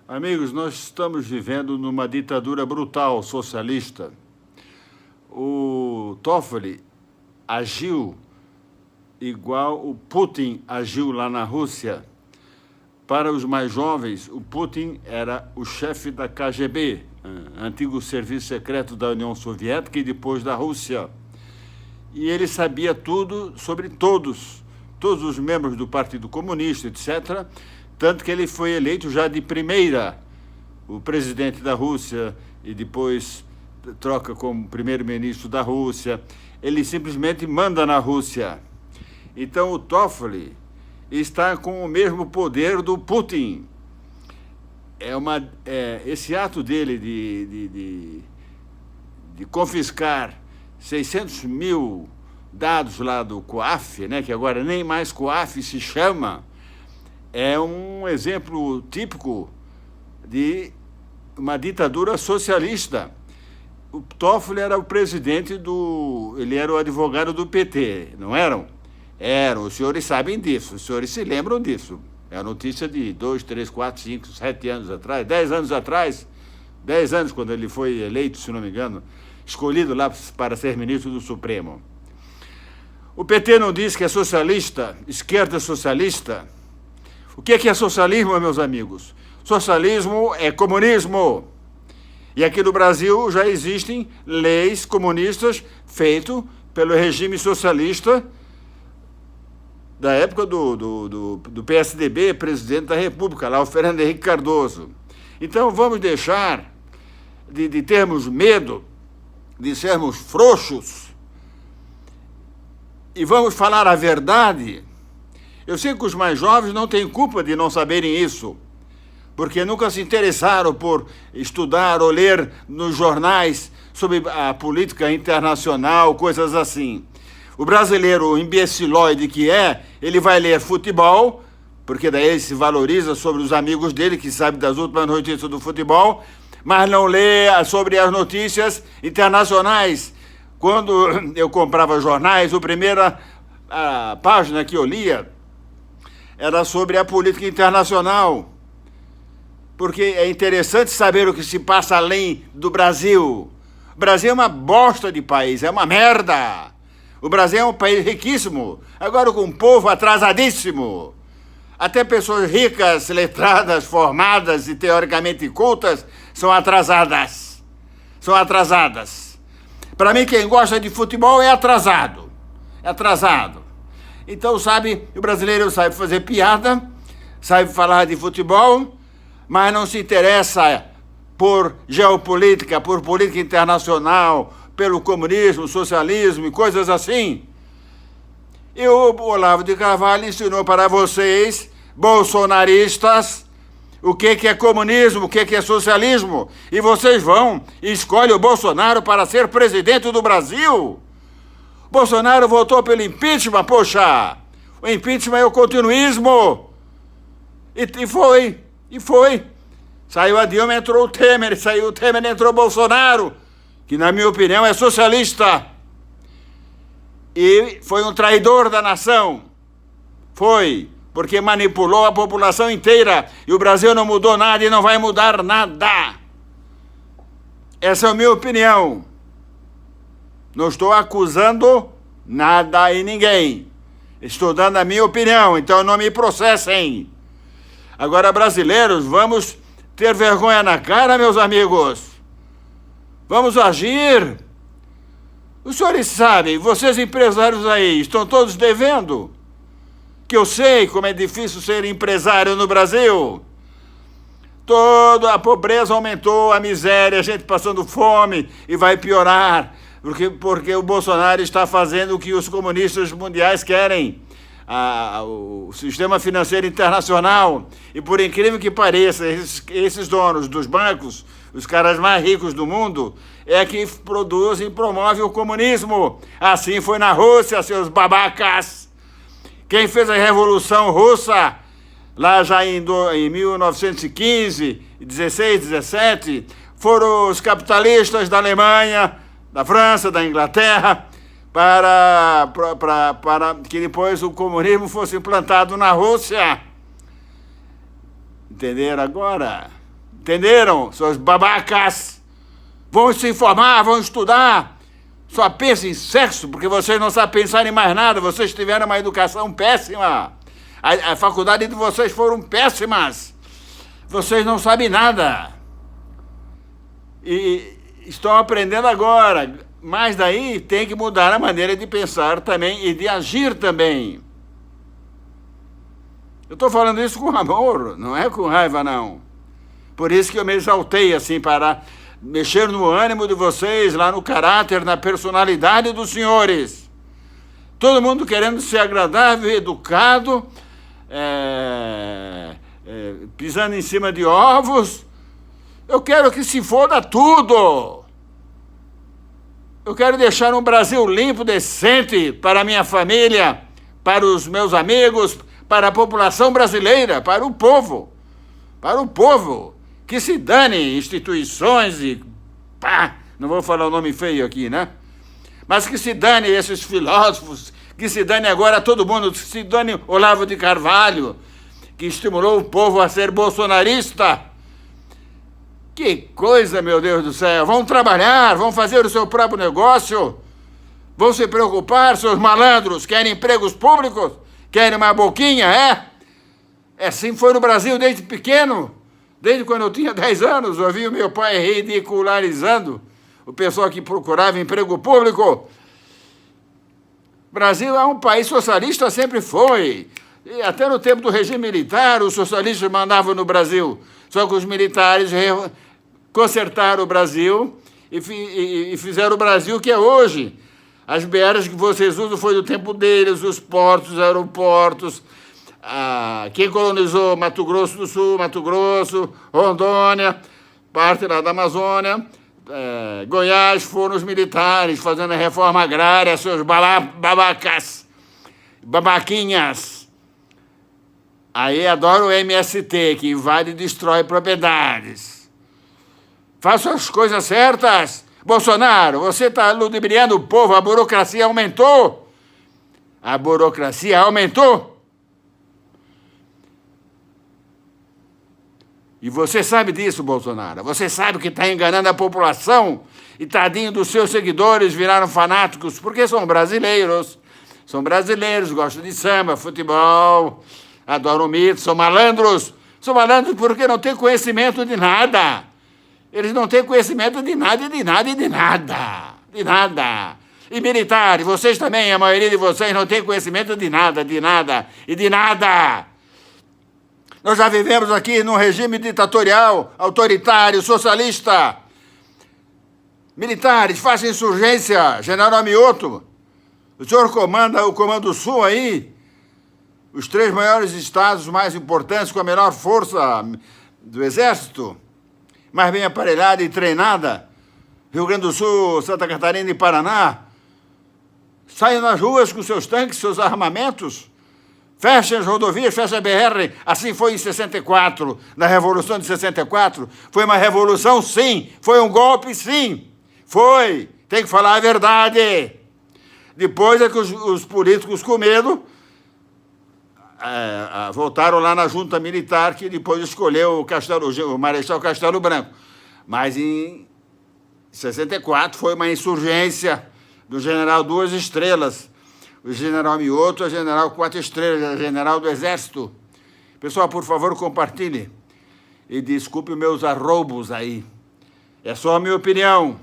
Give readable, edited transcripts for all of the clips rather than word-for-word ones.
Amigos, nós estamos vivendo numa ditadura brutal socialista. O Toffoli agiu igual o Putin agiu lá na Rússia. Para os mais jovens, o Putin era o chefe da KGB, antigo serviço secreto da União Soviética e depois da Rússia. E ele sabia tudo sobre todos os membros do Partido Comunista, etc., tanto que ele foi eleito já de primeira, o presidente da Rússia, e depois troca como primeiro-ministro da Rússia. Ele simplesmente manda na Rússia. Então o Toffoli está com o mesmo poder do Putin. Esse ato dele de confiscar 600 mil dados lá do COAF, né, que agora nem mais COAF se chama, é um exemplo típico de uma ditadura socialista. O Toffoli era o presidente ele era o advogado do PT, não eram? Eram, os senhores sabem disso, os senhores se lembram disso. É a notícia de 2, 3, 4, 5, 7 anos atrás, 10 anos atrás, 10 anos quando ele foi eleito, se não me engano, escolhido lá para ser ministro do Supremo. O PT não diz que é socialista, esquerda socialista. O que é socialismo, meus amigos? Socialismo é comunismo. E aqui no Brasil já existem leis comunistas feitas pelo regime socialista da época do PSDB, presidente da República, lá o Fernando Henrique Cardoso. Então vamos deixar de termos medo, de sermos frouxos, e vamos falar a verdade. Eu sei que os mais jovens não têm culpa de não saberem isso, porque nunca se interessaram por estudar ou ler nos jornais sobre a política internacional, coisas assim. O brasileiro, o imbecilóide que ele vai ler futebol, porque daí ele se valoriza sobre os amigos dele, que sabem das últimas notícias do futebol, mas não lê sobre as notícias internacionais. Quando eu comprava jornais, a primeira página que eu lia era sobre a política internacional, porque é interessante saber o que se passa além do Brasil. O Brasil é uma bosta de país, é uma merda. O Brasil é um país riquíssimo, agora com um povo atrasadíssimo. Até pessoas ricas, letradas, formadas e teoricamente cultas são atrasadas. São atrasadas. Para mim, quem gosta de futebol é atrasado. É atrasado. Então, o brasileiro sabe fazer piada, sabe falar de futebol, mas não se interessa por geopolítica, por política internacional, pelo comunismo, socialismo e coisas assim. E o Olavo de Carvalho ensinou para vocês, bolsonaristas, o que é comunismo, o que é socialismo. E vocês vão e escolhem o Bolsonaro para ser presidente do Brasil. Bolsonaro votou pelo impeachment, poxa! O impeachment é o continuismo. E foi. Saiu a Dilma, entrou o Temer, saiu o Temer, entrou o Bolsonaro, que na minha opinião é socialista. E foi um traidor da nação. Foi, porque manipulou a população inteira. E o Brasil não mudou nada e não vai mudar nada. Essa é a minha opinião. Não estou acusando nada e ninguém. Estou dando a minha opinião, então não me processem. Agora, brasileiros, vamos ter vergonha na cara, meus amigos. Vamos agir. Os senhores sabem, vocês empresários aí, estão todos devendo. Que eu sei como é difícil ser empresário no Brasil. Toda a pobreza aumentou, a miséria, a gente passando fome e vai piorar. Porque o Bolsonaro está fazendo o que os comunistas mundiais querem. O sistema financeiro internacional. E por incrível que pareça, esses donos dos bancos, os caras mais ricos do mundo, é que produzem e promovem o comunismo. Assim foi na Rússia, seus babacas. Quem fez a Revolução Russa, lá já em 1915, 16, 17, foram os capitalistas da Alemanha, da França, da Inglaterra, para que depois o comunismo fosse implantado na Rússia. Entenderam agora? Entenderam, seus babacas? Vão se informar, vão estudar. Só pensam em sexo, porque vocês não sabem pensar em mais nada. Vocês tiveram uma educação péssima. A faculdade de vocês foram péssimas. Vocês não sabem nada. E estão aprendendo agora. Mas daí tem que mudar a maneira de pensar também e de agir também. Eu estou falando isso com amor, não é com raiva, não. Por isso que eu me exaltei assim, para mexer no ânimo de vocês, lá no caráter, na personalidade dos senhores. Todo mundo querendo ser agradável, educado, pisando em cima de ovos. Eu quero que se foda tudo. Eu quero deixar um Brasil limpo, decente, para a minha família, para os meus amigos, para a população brasileira, para o povo. Para o povo. Que se dane instituições e pá, não vou falar o nome feio aqui, né? Mas que se dane esses filósofos, que se dane agora todo mundo, que se dane Olavo de Carvalho, que estimulou o povo a ser bolsonarista. Que coisa, meu Deus do céu! Vão trabalhar, vão fazer o seu próprio negócio, vão se preocupar, seus malandros, querem empregos públicos, querem uma boquinha, é? Assim foi no Brasil desde pequeno. Desde quando eu tinha 10 anos, eu vi o meu pai ridicularizando o pessoal que procurava emprego público. O Brasil é um país socialista, sempre foi. E até no tempo do regime militar, os socialistas mandavam no Brasil. Só que os militares consertaram o Brasil e fizeram o Brasil que é hoje. As BRs que vocês usam foi do tempo deles, os portos, os aeroportos. Quem colonizou Mato Grosso do Sul, Mato Grosso, Rondônia, parte lá da Amazônia, Goiás, foram os militares fazendo a reforma agrária, seus babacas, babaquinhas. Aí adoro o MST, que invade e destrói propriedades. Faça as coisas certas. Bolsonaro, você está ludibriando o povo, a burocracia aumentou. A burocracia aumentou. E você sabe disso, Bolsonaro. Você sabe que está enganando a população e tadinho dos seus seguidores viraram fanáticos, porque são brasileiros. São brasileiros, gostam de samba, futebol, adoram mito, são malandros. São malandros porque não têm conhecimento de nada. Eles não têm conhecimento de nada, de nada e de nada. De nada. E militares, vocês também, a maioria de vocês não tem conhecimento de nada e de nada. Nós já vivemos aqui num regime ditatorial, autoritário, socialista. Militares, façam insurgência. General Mioto, o senhor comanda o Comando Sul aí, os 3 maiores estados mais importantes, com a menor força do Exército, mais bem aparelhada e treinada, Rio Grande do Sul, Santa Catarina e Paraná. Saiam nas ruas com seus tanques, seus armamentos. Fechem as rodovias, fechem a BR. Assim foi em 64, na Revolução de 64. Foi uma revolução, sim. Foi um golpe, sim. Foi. Tem que falar a verdade. Depois é que os políticos, com medo, voltaram lá na junta militar, que depois escolheu o Marechal Castelo Branco. Mas em 64 foi uma insurgência do general 2 estrelas. O general Mioto é general 4 estrelas, é general do Exército. Pessoal, por favor, compartilhe. E desculpe meus arroubos aí. É só a minha opinião.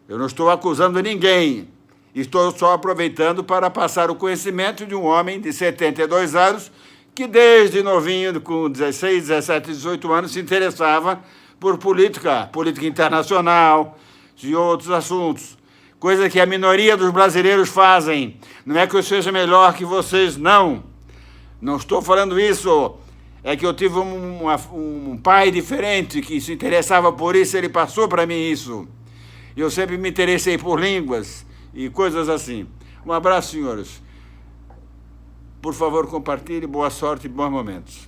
Eu não estou acusando ninguém. Estou só aproveitando para passar o conhecimento de um homem de 72 anos que desde novinho, com 16, 17, 18 anos, se interessava por política internacional e outros assuntos. Coisa que a minoria dos brasileiros fazem. Não é que eu seja melhor que vocês, não. Não estou falando isso. É que eu tive um pai diferente que se interessava por isso, ele passou para mim isso. Eu sempre me interessei por línguas e coisas assim. Um abraço, senhores. Por favor, compartilhe. Boa sorte e bons momentos.